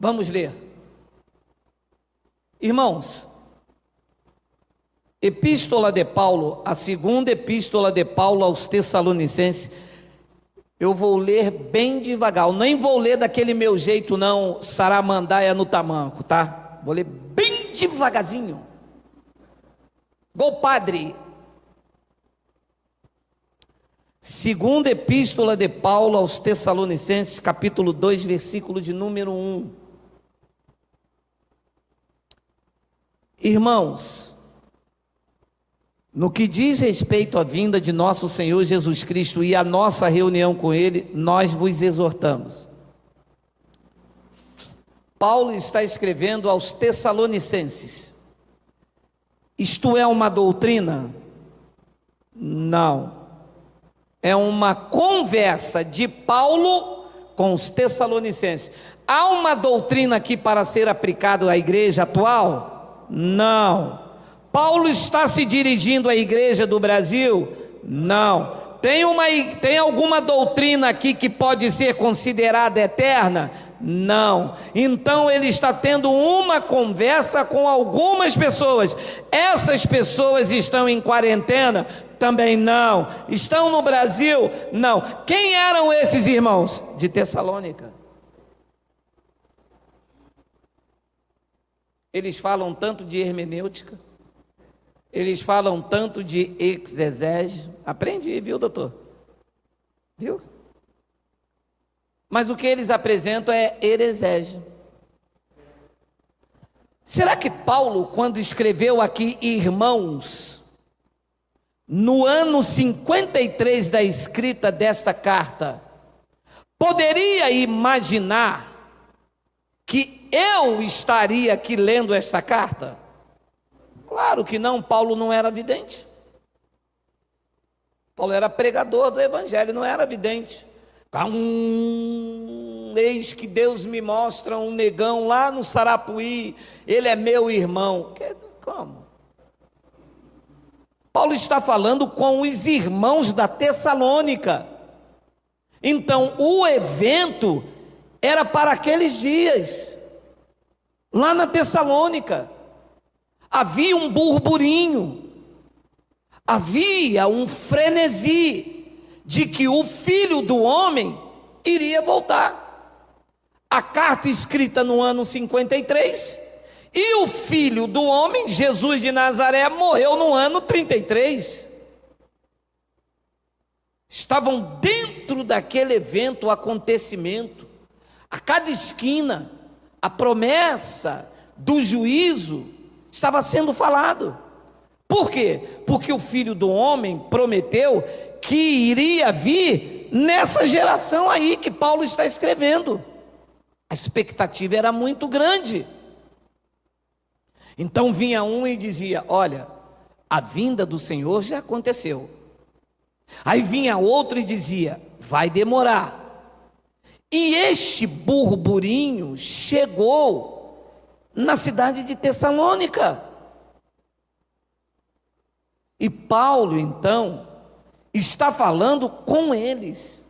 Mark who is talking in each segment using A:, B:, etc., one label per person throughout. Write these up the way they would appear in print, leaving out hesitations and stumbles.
A: Vamos ler. Irmãos, Epístola de Paulo, a segunda epístola de Paulo aos Tessalonicenses. Eu vou ler bem devagar, eu nem vou ler daquele meu jeito não, saramandaia no tamanco, tá? Vou ler bem devagarzinho. Gol padre. Segunda epístola de Paulo aos Tessalonicenses, capítulo 2, versículo de número 1. Irmãos, no que diz respeito à vinda de nosso Senhor Jesus Cristo e à nossa reunião com Ele, nós vos exortamos. Paulo está escrevendo aos Tessalonicenses. Isto é uma doutrina? Não. É uma conversa de Paulo com os Tessalonicenses. Há uma doutrina aqui para ser aplicada à igreja atual? Não. Paulo está se dirigindo à igreja do Brasil? Não. Tem alguma doutrina aqui que pode ser considerada eterna? Não. Então ele está tendo uma conversa com algumas pessoas. Essas pessoas estão em quarentena? Também não. Estão no Brasil? Não. Quem eram esses irmãos? De Tessalônica. Eles falam tanto de hermenêutica, eles falam tanto de exegese. Aprendi, viu, doutor? Viu? Mas o que eles apresentam é heresias. Será que Paulo, quando escreveu aqui irmãos, no ano 53 da escrita desta carta, poderia imaginar que eu estaria aqui lendo esta carta? Claro que não, Paulo não era vidente. Paulo era pregador do evangelho, não era vidente. Eis que Deus me mostra um negão lá no Sarapuí, ele é meu irmão. Como? Paulo está falando com os irmãos da Tessalônica. Então o evento era para aqueles dias, lá na Tessalônica. Havia um burburinho, havia um frenesi de que o Filho do Homem iria voltar. A carta escrita no ano 53, e o Filho do Homem, Jesus de Nazaré, morreu no ano 33. Estavam dentro daquele evento, o acontecimento, a cada esquina, a promessa do juízo estava sendo falado. Por quê? Porque o Filho do Homem prometeu que iria vir nessa geração aí que Paulo está escrevendo. A expectativa era muito grande. Então vinha um e dizia: olha, a vinda do Senhor já aconteceu. Aí vinha outro e dizia: vai demorar. E este burburinho chegou na cidade de Tessalônica. E Paulo, então, está falando com eles.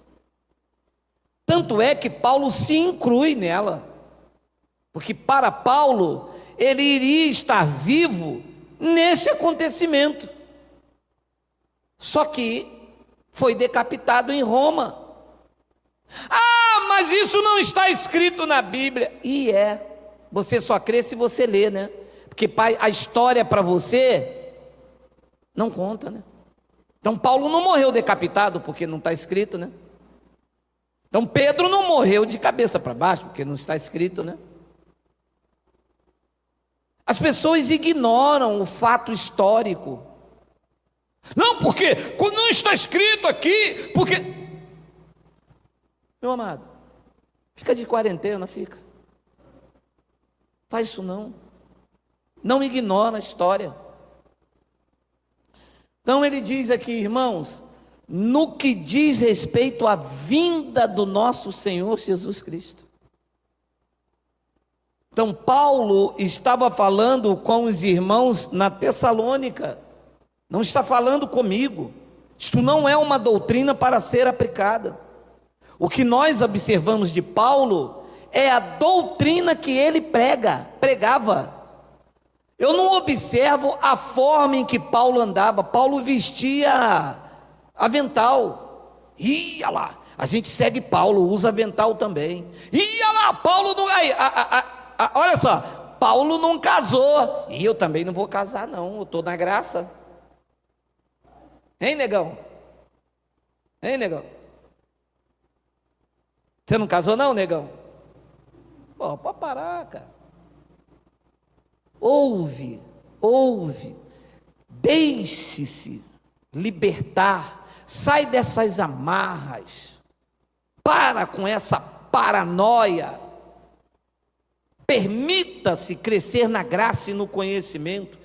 A: Tanto é que Paulo se inclui nela. Porque para Paulo, ele iria estar vivo nesse acontecimento. Só que foi decapitado em Roma. Ah, mas isso não está escrito na Bíblia. E é. Você só crê se você lê, né? Porque a história para você não conta, né? Então Paulo não morreu decapitado porque não está escrito, né? Então Pedro não morreu de cabeça para baixo porque não está escrito, né? As pessoas ignoram o fato histórico. Não, porque não está escrito aqui, porque... Meu amado, fica de quarentena, fica. Faz isso não. Não ignora a história. Então ele diz aqui, irmãos, no que diz respeito à vinda do nosso Senhor Jesus Cristo. Então Paulo estava falando com os irmãos na Tessalônica, não está falando comigo. Isto não é uma doutrina para ser aplicada. O que nós observamos de Paulo é a doutrina que ele pregava. Eu não observo a forma em que Paulo andava. Paulo vestia avental. Ia lá, a gente segue Paulo, usa avental também. Ia lá, Paulo não. Olha só, Paulo não casou. E eu também não vou casar, não. Eu estou na graça. Hein, negão? Hein, negão? Você não casou, não, negão? Pô, pode parar, cara. Ouve, deixe-se libertar, sai dessas amarras, para com essa paranoia, permita-se crescer na graça e no conhecimento,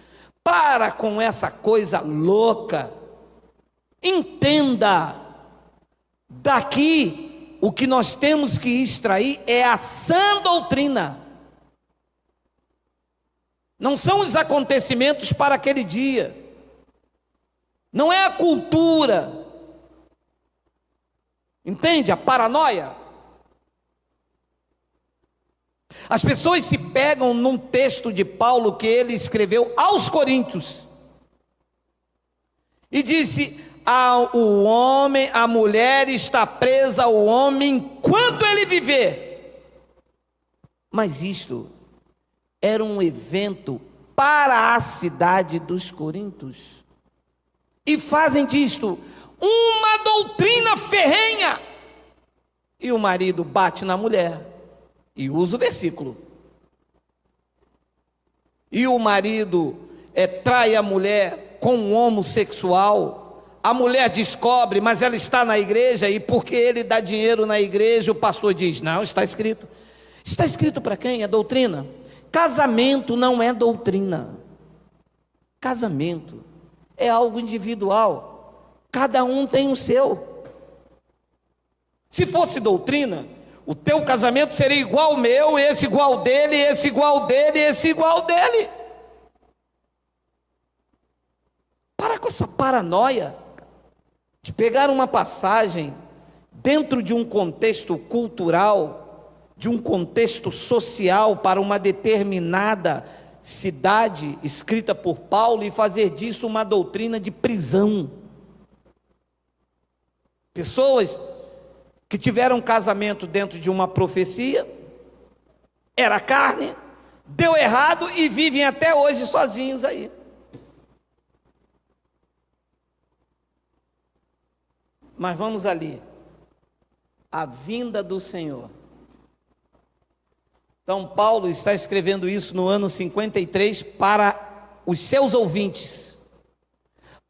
A: para com essa coisa louca, entenda, daqui o que nós temos que extrair é a sã doutrina. Não são os acontecimentos para aquele dia, não é a cultura, entende? A paranoia. As pessoas se pegam num texto de Paulo que ele escreveu aos Coríntios, e disse: o homem, a mulher está presa ao homem enquanto ele viver. Mas isto era um evento para a cidade dos Coríntios, e fazem disto uma doutrina ferrenha, e o marido bate na mulher, e usa o versículo, e o marido trai a mulher com um homossexual, a mulher descobre, mas ela está na igreja, e porque ele dá dinheiro na igreja, o pastor diz: não, está escrito para quem? É doutrina. Casamento não é doutrina. Casamento é algo individual. Cada um tem o seu. Se fosse doutrina, o teu casamento seria igual ao meu, esse igual dele, esse igual dele, esse igual dele. Para com essa paranoia de pegar uma passagem dentro de um contexto cultural, de um contexto social para uma determinada cidade, escrita por Paulo, e fazer disso uma doutrina de prisão. Pessoas que tiveram um casamento dentro de uma profecia, era carne, deu errado e vivem até hoje sozinhos aí. Mas vamos ali, a vinda do Senhor. Então Paulo está escrevendo isso no ano 53 para os seus ouvintes.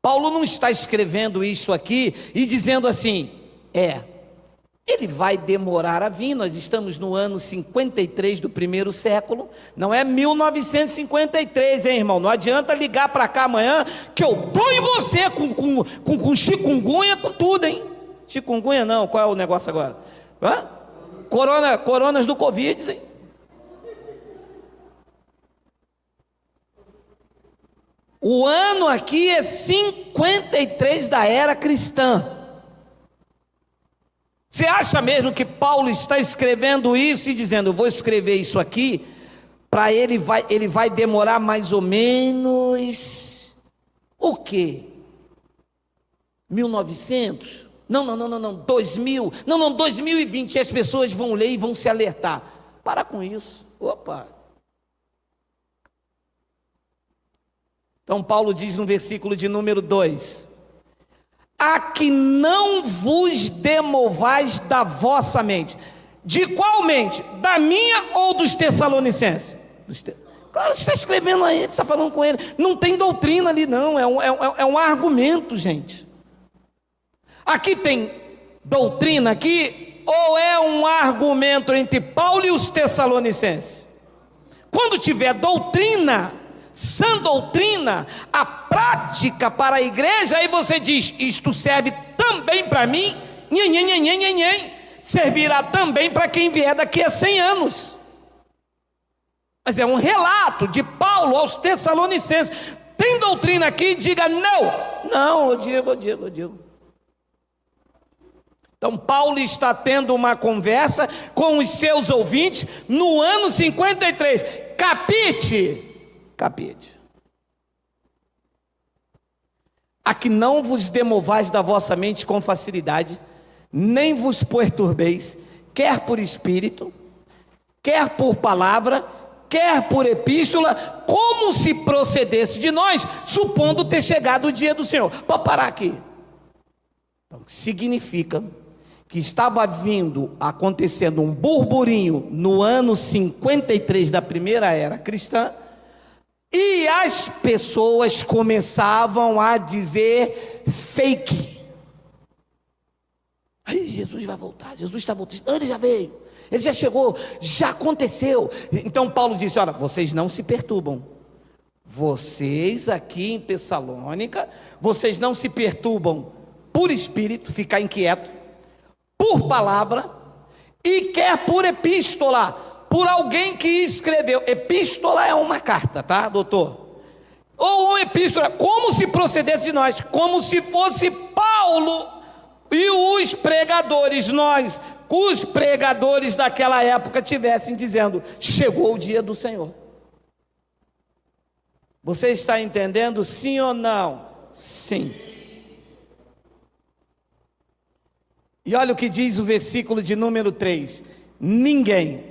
A: Paulo não está escrevendo isso aqui e dizendo assim: ele vai demorar a vir. Nós estamos no ano 53 do primeiro século, não é 1953, hein, irmão? Não adianta ligar para cá amanhã que eu dou em você com chikungunya, com tudo, hein? Chikungunya não, qual é o negócio agora? Coronas do Covid, hein? O ano aqui é 53 da era cristã. Você acha mesmo que Paulo está escrevendo isso e dizendo: eu vou escrever isso aqui, para ele vai demorar mais ou menos o quê? 1900? Não, 2000? Não, 2020, as pessoas vão ler e vão se alertar. Para com isso. Opa! Então Paulo diz no versículo de número 2: a que não vos demovais da vossa mente. De qual mente? Da minha ou dos Tessalonicenses? Claro, você está escrevendo a ele, está falando com ele. Não tem doutrina ali não, é um argumento, gente. Aqui tem doutrina aqui, ou é um argumento entre Paulo e os Tessalonicenses? Quando tiver doutrina, sã doutrina, a prática para a igreja, aí você diz: isto serve também para mim, servirá também para quem vier daqui a 100 anos. Mas é um relato de Paulo aos Tessalonicenses. Tem doutrina aqui? Diga não. Não, eu digo. Então Paulo está tendo uma conversa com os seus ouvintes no ano 53. Capite. A que não vos demovais da vossa mente com facilidade, nem vos perturbeis, quer por espírito, quer por palavra, quer por epístola, como se procedesse de nós, supondo ter chegado o dia do Senhor. Pode parar aqui. Então, significa que estava acontecendo um burburinho no ano 53 da primeira era cristã, e as pessoas começavam a dizer fake. Aí Jesus vai voltar, Jesus está voltando. Não, ele já veio, ele já chegou, já aconteceu. Então Paulo disse: olha, vocês não se perturbam. Vocês aqui em Tessalônica, vocês não se perturbam por espírito, ficar inquieto, por palavra, e quer por epístola, por alguém que escreveu. Epístola é uma carta, tá, doutor? Ou uma epístola, como se procedesse de nós, como se fosse Paulo e os pregadores, os pregadores daquela época tivessem dizendo: chegou o dia do Senhor. Você está entendendo, sim ou não? Sim. E olha o que diz o versículo de número 3: ninguém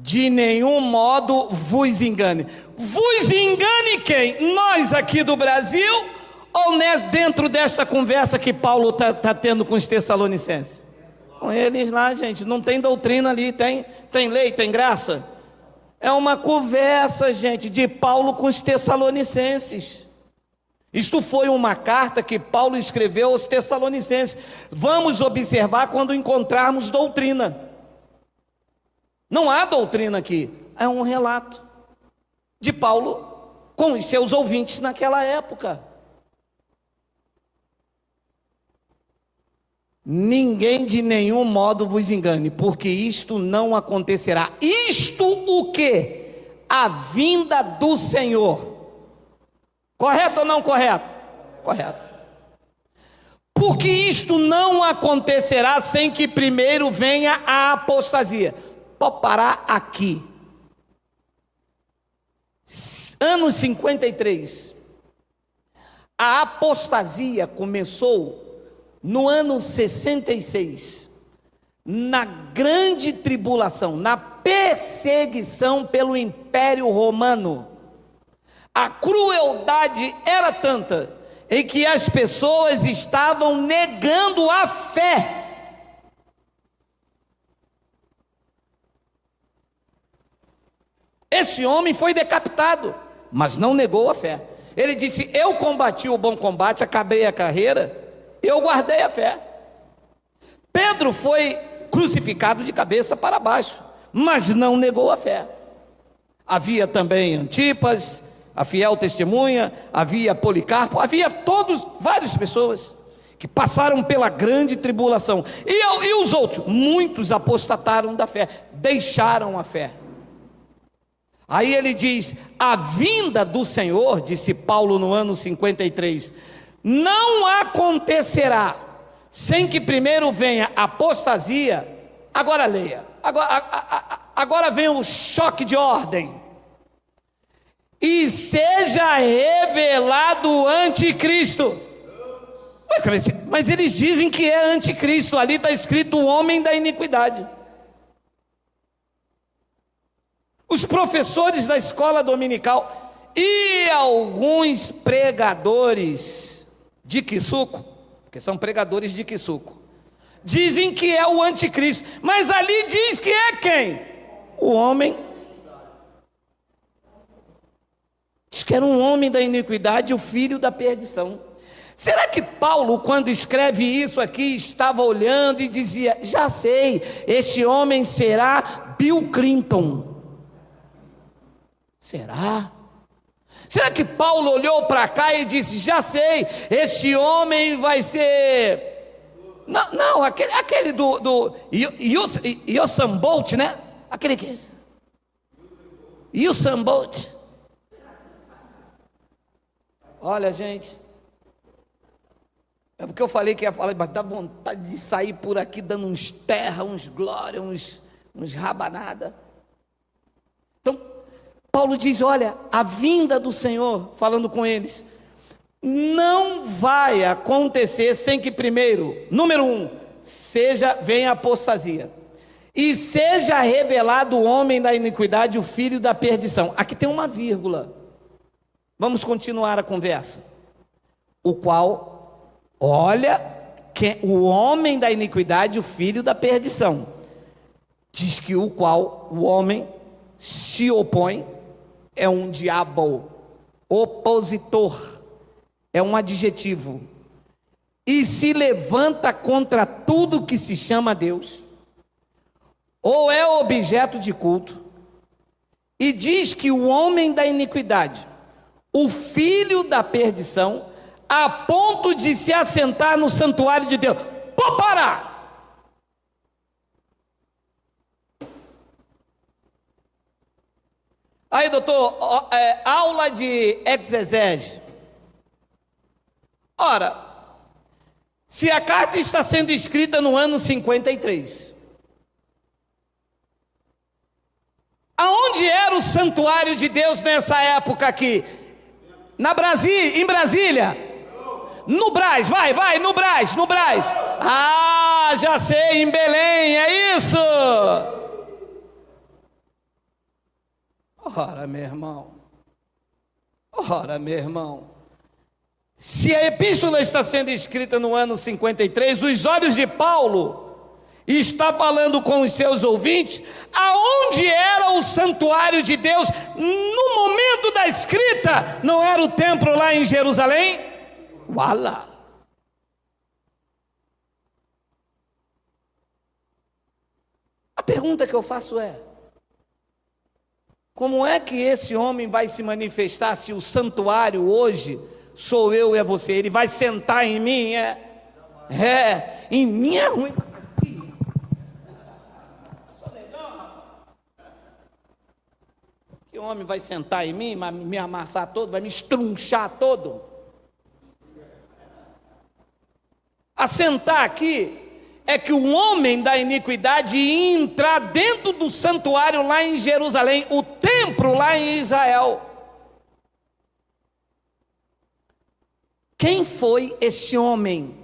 A: de nenhum modo vos engane. Vos engane quem? Nós aqui do Brasil, ou dentro dessa conversa que Paulo está tendo com os tessalonicenses? Com eles lá, gente, não tem doutrina ali, tem lei, tem graça. É uma conversa, gente, de Paulo com os tessalonicenses. Isto foi uma carta que Paulo escreveu aos tessalonicenses. Vamos observar quando encontrarmos doutrina. Não há doutrina aqui, é um relato de Paulo com os seus ouvintes naquela época. Ninguém de nenhum modo vos engane, porque isto não acontecerá. Isto o quê? A vinda do Senhor. Correto ou não correto? Correto. Porque isto não acontecerá sem que primeiro venha a apostasia. Pode parar aqui. Ano 53. A apostasia começou no ano 66, na grande tribulação, na perseguição pelo Império Romano. A crueldade era tanta em que as pessoas estavam negando a fé. Esse homem foi decapitado, mas não negou a fé. Ele disse: eu combati o bom combate, acabei a carreira, eu guardei a fé. Pedro foi crucificado de cabeça para baixo, mas não negou a fé. Havia também Antipas, a fiel testemunha, havia Policarpo, havia várias pessoas que passaram pela grande tribulação. E os outros? Muitos apostataram da fé, deixaram a fé. Aí ele diz: a vinda do Senhor, disse Paulo no ano 53, não acontecerá sem que primeiro venha a apostasia. Agora leia, agora vem o choque de ordem. E seja revelado o anticristo. Mas eles dizem que é anticristo, ali está escrito o homem da iniquidade. Os professores da escola dominical e alguns pregadores de Quissuco, que são pregadores de Quissuco, dizem que é o anticristo, mas ali diz que é quem? O homem. Diz que era um homem da iniquidade, o filho da perdição. Será que Paulo, quando escreve isso aqui, estava olhando e dizia: já sei, este homem será Bill Clinton? Será? Será que Paulo olhou para cá e disse: já sei, este homem vai ser... Não, aquele do Usain Bolt, né? Aquele que... Usain Bolt. Olha, gente, É porque eu falei que ia falar, mas dá vontade de sair por aqui dando uns terra, uns glória, uns rabanada. Então, Paulo diz, olha, a vinda do Senhor, falando com eles, não vai acontecer sem que primeiro, número 1, venha a apostasia, e seja revelado o homem da iniquidade, o filho da perdição. Aqui tem uma vírgula. Vamos continuar a conversa. O qual, olha, o homem da iniquidade, o filho da perdição. Diz que o qual o homem se opõe, é um diabo, opositor, é um adjetivo, e se levanta contra tudo que se chama Deus, ou é objeto de culto, e diz que o homem da iniquidade, o filho da perdição, a ponto de se assentar no santuário de Deus. Pô, parar! Aí, doutor, aula de exegese. Ora, se a carta está sendo escrita no ano 53, aonde era o santuário de Deus nessa época aqui? Em Brasília? No Brás, vai, no Brás. Ah, já sei, em Belém, é isso? Ora, meu irmão. Se a epístola está sendo escrita no ano 53, os olhos de Paulo está falando com os seus ouvintes, aonde era o santuário de Deus no momento da escrita? Não era o templo lá em Jerusalém? Uala! A pergunta que eu faço é: como é que esse homem vai se manifestar se o santuário hoje sou eu e é você? Ele vai sentar em mim? Em mim é ruim. Sou legal, rapaz. Que homem vai sentar em mim, vai me amassar todo, vai me estrunchar todo? Assentar aqui é que o homem da iniquidade ia entrar dentro do santuário lá em Jerusalém, o templo lá em Israel. Quem foi esse homem?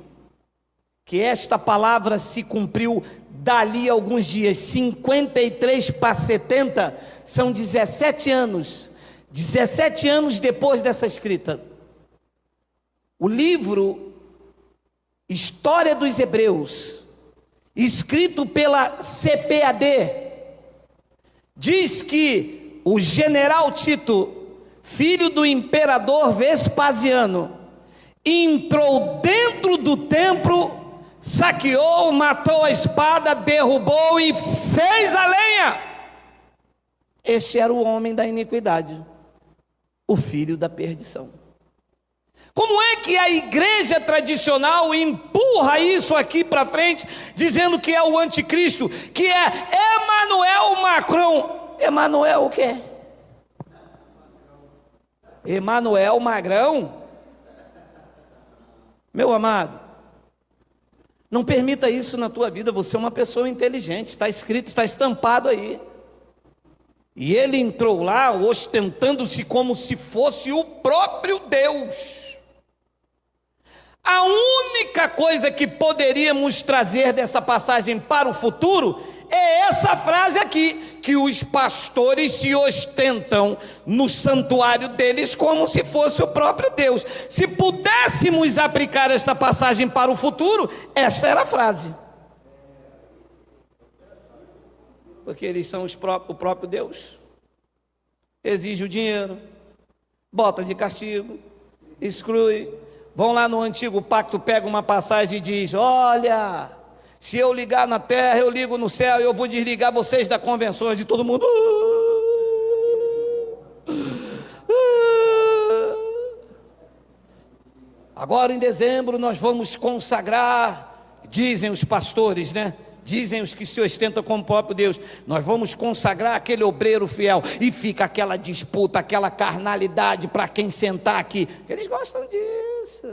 A: Que esta palavra se cumpriu dali a alguns dias, 53 para 70, são 17 anos. 17 anos depois dessa escrita. O livro História dos Hebreus, escrito pela CPAD, diz que o general Tito, filho do imperador Vespasiano, entrou dentro do templo, saqueou, matou a espada, derrubou e fez a lenha. Este era o homem da iniquidade, o filho da perdição. Como é que a igreja tradicional empurra isso aqui para frente, dizendo que é o anticristo, que é Emmanuel Macron? Emmanuel o quê? Emmanuel Magrão? Meu amado, não permita isso na tua vida. Você é uma pessoa inteligente, está escrito, está estampado aí. E ele entrou lá ostentando-se como se fosse o próprio Deus. A única coisa que poderíamos trazer dessa passagem para o futuro é essa frase aqui, que os pastores se ostentam no santuário deles como se fosse o próprio Deus. Se pudéssemos aplicar esta passagem para o futuro, esta era a frase. Porque eles são o próprio Deus. Exige o dinheiro, bota de castigo, exclui. Vão lá no antigo pacto, pega uma passagem e diz: olha, se eu ligar na terra, eu ligo no céu, eu vou desligar vocês da convenções. E todo mundo... Agora em dezembro nós vamos consagrar, dizem os pastores, né? Dizem os que se ostentam como próprio Deus, nós vamos consagrar aquele obreiro fiel. E fica aquela disputa, aquela carnalidade para quem sentar aqui. Eles gostam disso.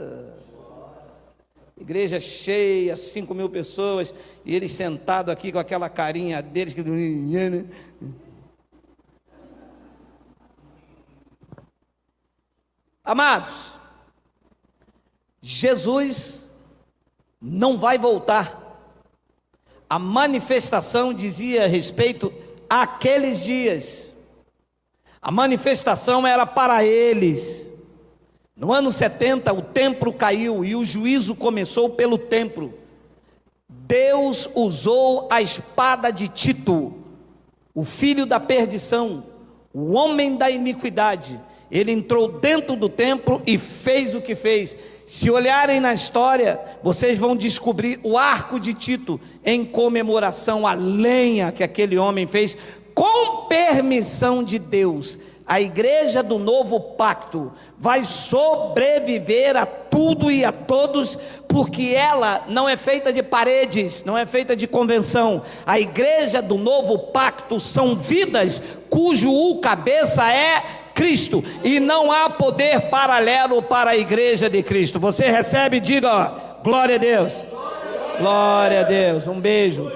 A: igreja cheia, 5.000 pessoas, e eles sentados aqui com aquela carinha deles, que... Amados, Jesus não vai voltar. A manifestação dizia a respeito àqueles dias. A manifestação era para eles. No ano 70, o templo caiu e o juízo começou pelo templo. Deus usou a espada de Tito, o filho da perdição, o homem da iniquidade. Ele entrou dentro do templo e fez o que fez. Se olharem na história, vocês vão descobrir o arco de Tito em comemoração à lenha que aquele homem fez, com permissão de Deus. A igreja do novo pacto vai sobreviver a tudo e a todos, porque ela não é feita de paredes, não é feita de convenção. A igreja do novo pacto são vidas cujo cabeça é Cristo, e não há poder paralelo para a igreja de Cristo. Você recebe, diga glória a Deus. Glória a Deus. Um beijo.